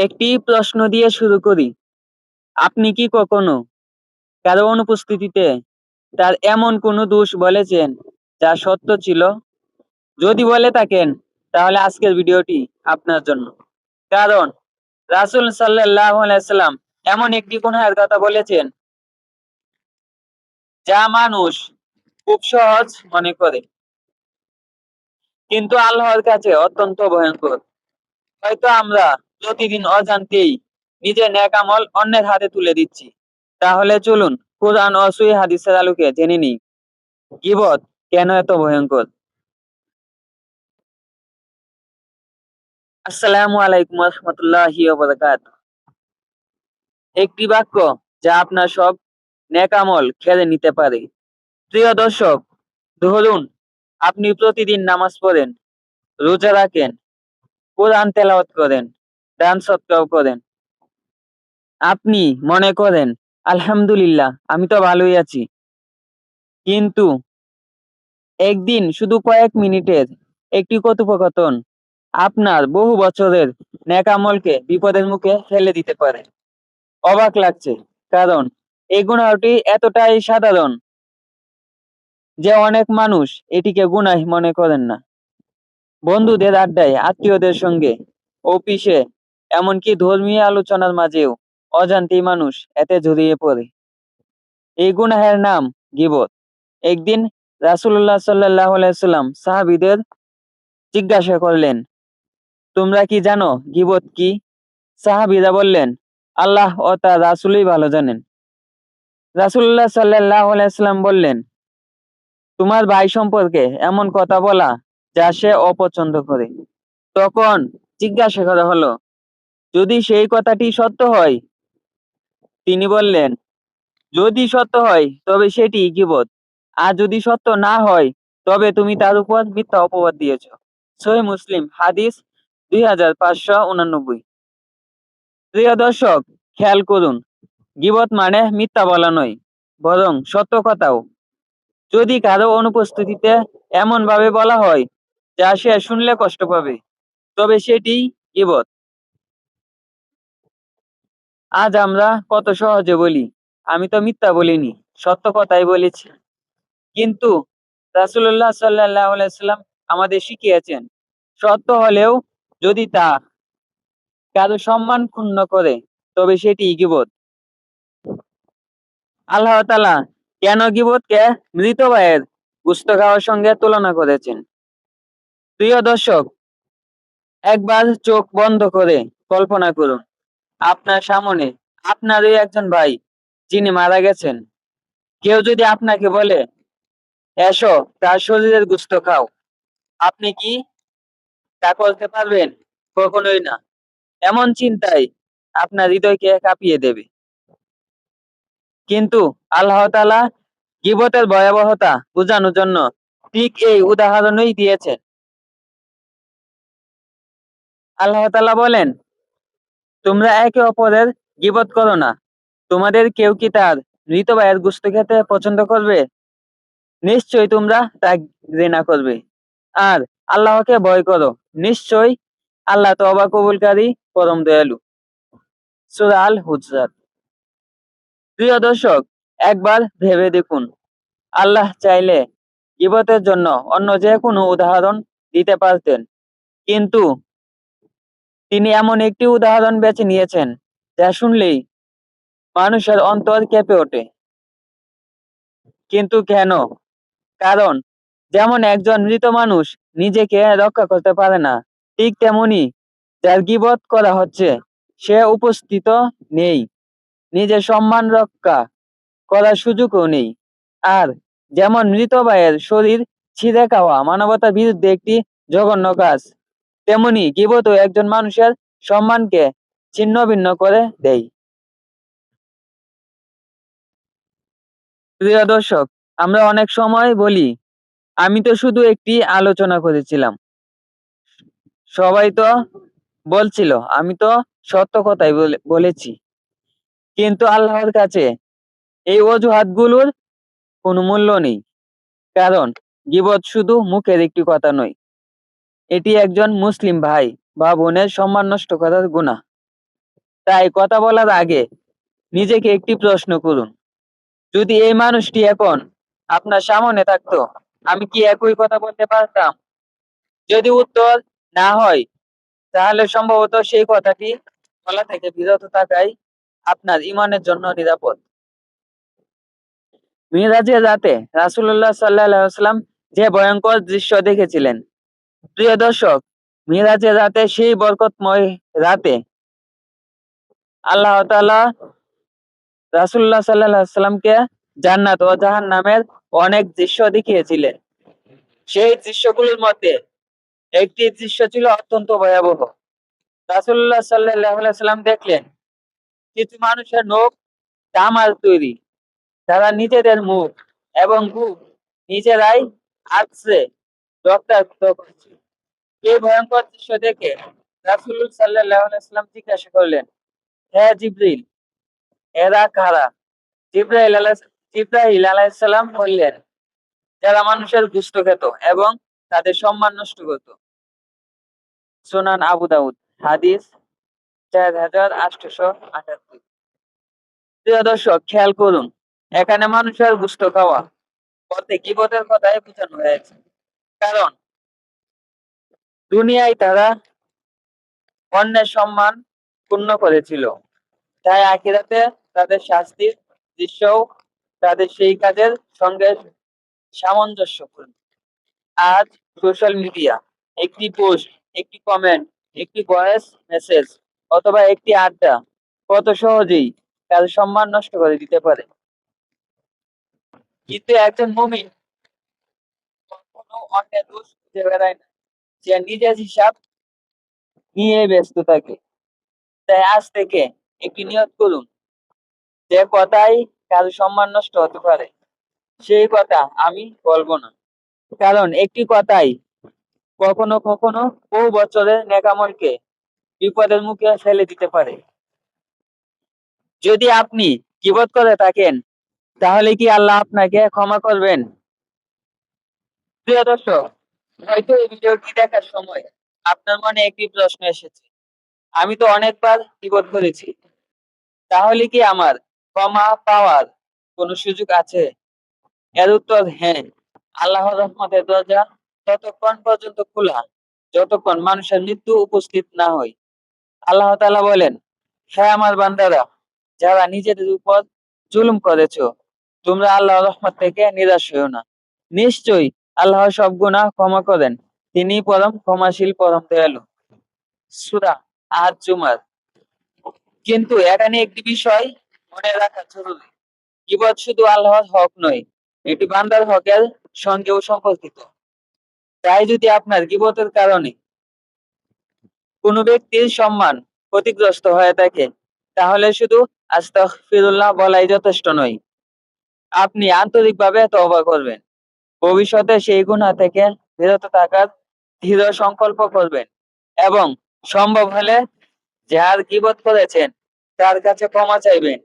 একটি প্রশ্ন দিয়ে শুরু করি। আপনি কি কখনো কারো অনুপস্থিতিতে তার এমন কোনো দোষ বলেছেন যা সত্য ছিল? যদি বলে থাকেন তাহলে আজকের ভিডিওটি আপনার জন্য। কারণ রাসূল সাল্লাল্লাহু আলাইহি ওয়াসাল্লাম এমন একটি গুনাহের কথা বলেছেন যা মানুষ খুব সহজ মনে করে, কিন্তু আল্লাহর কাছে অত্যন্ত ভয়ঙ্কর। হয়তো আমরা প্রতিদিন অজান্তেই নিজের নেক আমল অন্যের হাতে তুলে দিচ্ছি। তাহলে চলুন কুরআন ও সহিহ হাদিসের আলোকে জেনে নিই গীবত কেন এত ভয়ঙ্কর। আসসালামু আলাইকুম ওয়া রাহমাতুল্লাহি ওয়া বারাকাতুহু। একটি বাক্য যা আপনার সব নেক আমল কেড়ে নিতে পারে। প্রিয় দর্শক, ধরুন আপনি প্রতিদিন নামাজ পড়েন, রোজা রাখেন, কোরআন তেলাওয়াত করেন, দান সদকাও করেন। আপনি মনে করেন আলহামদুলিল্লাহ আমি তো ভালোই আছি। কিন্তু একদিন শুধু কয়েক মিনিটের একটি কথোপকথন আপনার বহু বছরের নেক আমলকে বিপদের মুখে ফেলে দিতে পারে। অবাক লাগছে, কারণ এই গুনাহটি এতটাই সাধারণ যে অনেক মানুষ এটিকে গুনাহ মনে করেন না। বন্ধুদের আড্ডায়, আত্মীয়দের সঙ্গে, অফিসে, এমনকি ধর্মীয় আলোচনার মাঝেও অজান্তেই মানুষ এতে জড়িয়ে পড়ে। এই গুনাহের নাম গীবত। একদিন রাসূলুল্লাহ সাল্লাল্লাহু আলাইহি ওয়াসাল্লাম সাহাবীদের জিজ্ঞাসা করলেন, তোমরা কি জানো গীবত কি? সাহাবীরা বললেন, আল্লাহ ও তার রাসূলই ভালো জানেন। রাসূলুল্লাহ সাল্লাল্লাহু আলাইহি ওয়াসাল্লাম বললেন, তোমার ভাই সম্পর্কে এমন কথা বলা যা সে অপছন্দ করে। তখন জিজ্ঞাসা করা হলো, যদি সেই কথাটি সত্য হয়? তিনি বললেন, যদি সত্য হয় তবে সেটি গীবত, আর যদি সত্য না হয় তবে তুমি তার উপর মিথ্যা অপবাদ দিয়েছ। সহিহ মুসলিম হাদিস 2589। প্রিয় দর্শক, খেয়াল করুন, গীবত মানে মিথ্যা বলা নয়, বরং সত্য কথাও যদি কারো অনুপস্থিতিতে এমন ভাবে বলা হয় যা সে শুনলে কষ্ট পাবে, তবে সেটি গীবত। আজ আমরা কত সহজে বলি, আমি তো মিথ্যা বলিনি, সত্য কথাই বলেছি। কিন্তু রাসূলুল্লাহ সাল্লাল্লাহু আলাইহি ওয়াসাল্লাম আমাদের শিখিয়েছেন, সত্য হলেও যদি তা কারো সম্মান ক্ষুণ্ণ করে তবে সেটি গীবত। আল্লাহ তাআলা কেন গীবতকে মৃত ভাইয়ের গোশত খাওয়ার সঙ্গে তুলনা করেছেন? প্রিয় দর্শক, একবার চোখ বন্ধ করে কল্পনা করুন, আপনার সামনে আপনারই একজন ভাই যিনি মারা গেছেন। কেউ যদি আপনাকে বলে, এসো তার শরীরের গোশত খাও, আপনি কি তা করতে পারবেন? কখনোই না। এমন চিন্তায় আপনার হৃদয়কে কাঁপিয়ে দেবে। কিন্তু আল্লাহ তাআলা গীবতের ভয়াবহতা বোঝানোর জন্য ঠিক এই উদাহরণই দিয়েছেন। আল্লাহ তাআলা বলেন, তোমরা একে অপরের গীবত করো না। তোমাদের কেউ কি তার মৃত ভাইয়ের গোশত খেতে পছন্দ করবে? নিশ্চয়ই তোমরা তা ঘৃণা করবে। আর আল্লাহকে ভয় করো, নিশ্চয়ই আল্লাহ তওবা কবুলকারী, পরম দয়ালু। সূরা আল হুজরাত। প্রিয় দর্শক, একবার ভেবে দেখুন, আল্লাহ চাইলে গীবতের জন্য অন্য যে কোনো উদাহরণ দিতে পারতেন, কিন্তু তিনি এমন একটি উদাহরণ বেছে নিয়েছেন যা শুনলেই মানুষের অন্তর কেঁপে ওঠে। কিন্তু কেন? কারণ যেমন একজন মৃত মানুষ নিজেকে রক্ষা করতে পারে না, ঠিক তেমনি যার গীবত করা হচ্ছে সে উপস্থিত নেই, নিজের সম্মান রক্ষা করার সুযোগও নেই। আর যেমন মৃত ভাইয়ের শরীর ছিঁড়ে খাওয়া মানবতার বিরুদ্ধে একটি জঘন্য কাজ, তেমনি গীবতও একজন মানুষের সম্মানকে ছিন্ন ভিন্ন করে দেয়। প্রিয় দর্শক, আমরা অনেক সময় বলি, আমি তো শুধু একটি আলোচনা করেছিলাম, সবাই তো বলছিল, আমি তো সত্য কথাই বলেছি। কিন্তু আল্লাহর কাছে এই অজুহাতগুলোর কোনো মূল্য নেই। কারণ গীবত শুধু মুখের একটি কথা নয়, এটি একজন মুসলিম ভাই বা বোনের সম্মান নষ্ট করার গুনাহ। তাই কথা বলার আগে নিজেকে একটি প্রশ্ন করুন, যদি এই মানুষটি এখন আপনার সামনে থাকতো, আমি কি একই কথা বলতে পারতাম? যদি উত্তর না হয়, তাহলে সম্ভবত সেই কথাটি বলা থেকে বিরত থাকাই আপনার ঈমানের জন্য নিরাপদ। মিরাজের রাতে রাসূলুল্লাহ সাল্লাল্লাহু আলাইহি ওয়াসাল্লাম যে ভয়ঙ্কর দৃশ্য দেখেছিলেন। প্রিয় দর্শক, মিরাজের রাতে, সেই বরকতময় রাতে আল্লাহ তাআলা রাসূলুল্লাহ সাল্লাল্লাহু আলাইহি ওয়াসাল্লামকে জান্নাত ও জাহান্নামের অনেক দৃশ্য দেখিয়েছিলেন। সেই দৃশ্যগুলোর মধ্যে একটি দৃশ্য ছিল অত্যন্ত ভয়াবহ। রাসূলুল্লাহ সাল্লাল্লাহু আলাইহি ওয়াসাল্লাম দেখলেন কিছু মানুষের নখ তামার তৈরি। তারা নিজেদের মুখ এবং বুক নিজেরাই আঁচড়ে রক্তাক্ত করছে। এই ভয়ঙ্কর দৃশ্য দেখে রাসূল সাল্লাল্লাহু আলাইহি ওয়াসাল্লাম জিজ্ঞাসা করলেন, হে জিবরিল, এরা কারা? জিবরাইল আলাইহিস সালাম বললেন, যারা মানুষের গোশত খেত এবং তাদের সম্মান নষ্ট করত। সুনান আবু দাউদ, হাদিস 4878। প্রিয় দর্শক, খেয়াল করুন, এখানে মানুষের গোশত খাওয়া বলতে গীবতের কথাই বোঝানো হয়েছে। কারণ দুনিয়ায় তারা অন্যের সম্মান ক্ষুণ্ণ করেছিল, তাই আখিরাতে তাদের শাস্তির দৃশ্যও তাদের সেই কাজের সঙ্গে সামঞ্জস্যপূর্ণ। আজ সোশ্যাল মিডিয়া একটি পোস্ট, একটি কমেন্ট, একটি ভয়েস মেসেজ অথবা একটি আড্ডা কত সহজেই তার সম্মান নষ্ট করে দিতে পারে। কিন্তু একজন মুমিন কখনো অন্যের দোষ খুঁজে বেড়ায় না, সে নিজের হিসাব নিয়ে ব্যস্ত থাকে। তাই আজ থেকে একটি নিয়ত করুন, যে কথাই কারো সম্মান নষ্ট হতে পারে সেই কথা আমি বলবো না। কারণ একটি কথাই কখনো কখনো বহু বছরের নেকামলকে বিপদের মুখে ফেলে দিতে পারে। যদি আপনি গীবত করে থাকেন, তাহলে কি আল্লাহ আপনাকে ক্ষমা করবেন? প্রিয় দর্শক, হয়তো এই ভিডিওটি দেখার সময় আপনার মনে একটি প্রশ্ন এসেছে, আমি তো অনেকবার গীবত করেছি, তাহলে কি আমার ক্ষমা পাওয়ার কোনো সুযোগ আছে? এর উত্তর হ্যাঁ। আল্লাহর রহমতের দরজা ততক্ষণ পর্যন্ত খোলা যতক্ষণ মানুষের মৃত্যু উপস্থিত না হয়। আল্লাহ তাআলা বলেন, হে আমার বান্দারা, যারা নিজেদের উপর জুলুম করেছো, তোমরা আল্লাহর রহমত থেকে নিরাশ হইও না। নিশ্চয়ই আল্লাহ সব গুনাহ ক্ষমা করেন, তিনি পরম ক্ষমাশীল, পরম দয়ালু। সূরা আজ-জুমার। কিন্তু এখানে একটি বিষয় মনে রাখা জরুরি, গীবত শুধু আল্লাহর হক নয়, এটি বান্দার হকের সঙ্গেও সম্পর্কিত। তাই যদি আপনার গীবতের কারণে কোনো ব্যক্তির সম্মান ক্ষতিগ্রস্ত হয়ে থাকে, তাহলে শুধু আস্তাগফিরুল্লাহ বলাই যথেষ্ট নয়। আপনি আন্তরিকভাবে তওবা করবেন, ভবিষ্যতে সেই গুনাহ থেকে বিরত থাকার দৃঢ় সংকল্প করবেন এবং সম্ভব হলে যার গীবত করেছেন তার কাছে ক্ষমা চাইবেন।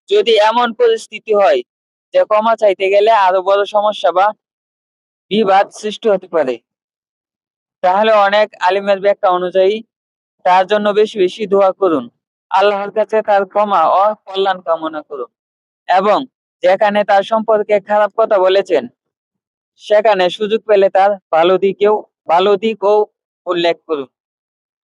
যদি এমন পরিস্থিতি হয় যে ক্ষমা চাইতে গেলে আরো বড় সমস্যা বা বিবাদ সৃষ্টি হতে পারে, তাহলে অনেক আলিমের ব্যাখ্যা অনুযায়ী তার জন্য বেশি বেশি দোয়া করুন, আল্লাহর কাছে তার ক্ষমা ও কল্যাণ কামনা করুন এবং যেখানে তার সম্পর্কে খারাপ কথা বলেছেন, সেখানে সুযোগ পেলে তার ভালো দিকও উল্লেখ করুন।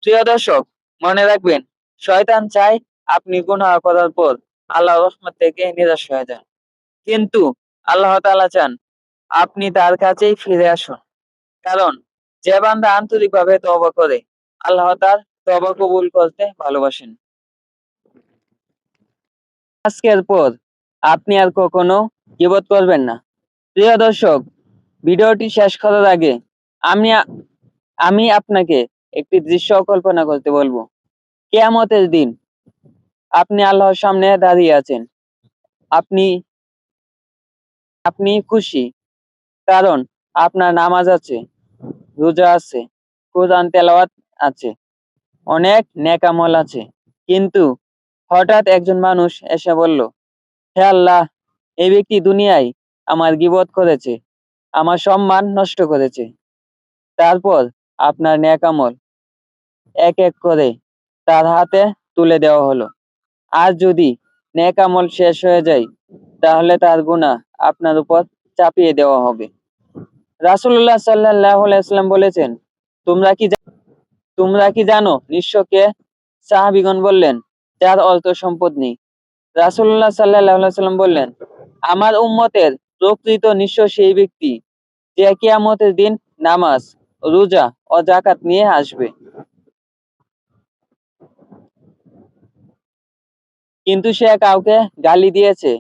প্রিয় দর্শক, মনে রাখবেন, শয়তান চায় আপনি গুনাহ করার পর আল্লাহর রহমত থেকে নিরাশ হয়ে যান, কিন্তু আল্লাহ তাআলা চান আপনি তার কাছেই ফিরে আসুন। কারণ যে বান্দা আন্তরিকভাবে তওবা করে, আল্লাহ তার তওবা কবুল করতে ভালোবাসেন। আজকের পর আপনি আর কখনো গীবত করবেন না। প্রিয় দর্শক, ভিডিওটি শেষ করার আগে আমি আমি আপনাকে একটি দৃশ্য কল্পনা করতে বলবো। কিয়ামতের দিন আপনি আল্লাহর সামনে দাঁড়িয়ে আছেন। আপনি আপনি খুশি, কারণ আপনার নামাজ আছে, রোজা আছে, কোরআন তেলাওয়াত আছে, অনেক নেক আমল আছে। কিন্তু হঠাৎ একজন মানুষ এসে বলল, হে আল্লাহ, এই ব্যক্তি দুনিয়ায় আমার গীবত করেছে, আমার সম্মান নষ্ট করেছে। তারপর আপনার নেক আমল এক এক করে তার হাতে তুলে দেওয়া হলো। আর যদি নেক আমল শেষ হয়ে যায়, তাহলে তার গুনাহ আপনার উপর চাপিয়ে দেওয়া হবে। রাসূলুল্লাহ সাল্লাল্লাহু আলাইহি ওয়াসাল্লাম বলেছেন, তোমরা কি জানো নিঃস্বকে? সাহাবীগণ বললেন, যার অর্থ সম্পদ নেই। রাসূলুল্লাহ সাল্লাল্লাহু আলাইহি ওয়াসাল্লাম বললেন, আমার উম্মতের প্রকৃত নিঃস্ব সেই ব্যক্তি যে কিয়ামতের দিন নামাজ, রোজা ও যাকাত নিয়ে আসবে, কিন্তু সে কাউকে গালি দিয়েছে,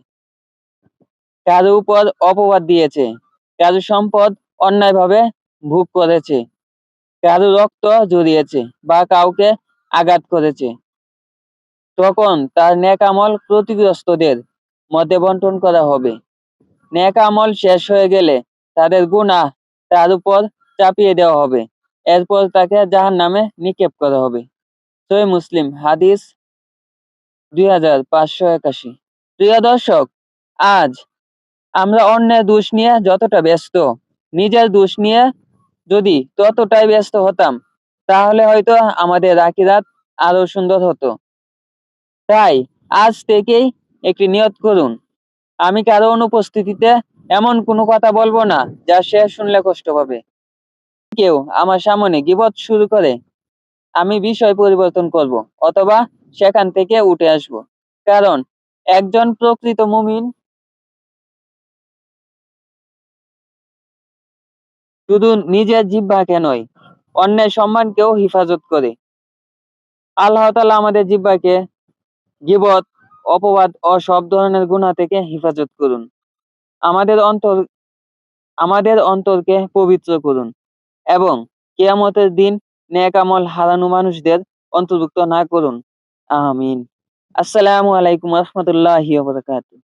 কারো উপর অপবাদ দিয়েছে, কারো সম্পদ অন্যায়ভাবে ভোগ করেছে, কারো রক্ত ঝরিয়েছে বা কাউকে আঘাত করেছে। তখন তার নেক আমল ক্ষতিগ্রস্তদের মধ্যে বন্টন করা হবে। নেক আমল শেষ হয়ে গেলে তাদের গুনাহ তার উপর চাপিয়ে দেওয়া হবে। এরপর তাকে জাহান্নামে নিক্ষেপ করা হবে। সহিহ মুসলিম হাদিস 2581। প্রিয় দর্শক, আজ আমরা অন্যের দোষ নিয়ে যতটা ব্যস্ত, নিজের দোষ নিয়ে যদি ততটাই ব্যস্ত হতাম, তাহলে হয়তো আমাদের আখিরাত আরো সুন্দর হতো। তাই আজ থেকেই একটি নিয়ত করুন, আমি কারো অনুপস্থিতিতে এমন কোনো কথা বলবো না যা সে শুনলে কষ্ট পাবে। কেউ আমার সামনে গীবত শুরু করে, আমি বিষয় পরিবর্তন করব অথবা সেখান থেকে উঠে আসব। কারণ একজন প্রকৃত মুমিন শুধু নিজের জিহ্বাকে নয়, অন্যের সম্মানকেও হেফাজত করে। আল্লাহ তাআলা আমাদের জিহ্বাকে গীবত, অপবাদ ও সব ধরনের গুনাহ থেকে হেফাজত করুন। আমাদের অন্তর আমাদের অন্তরকে পবিত্র করুন এবং কিয়ামতের দিন নেক আমল হারানো মানুষদের অন্তর্ভুক্ত না করুন। আমিন। আসসালামু আলাইকুম ওয়া রাহমাতুল্লাহি ওয়া বারাকাতুহু।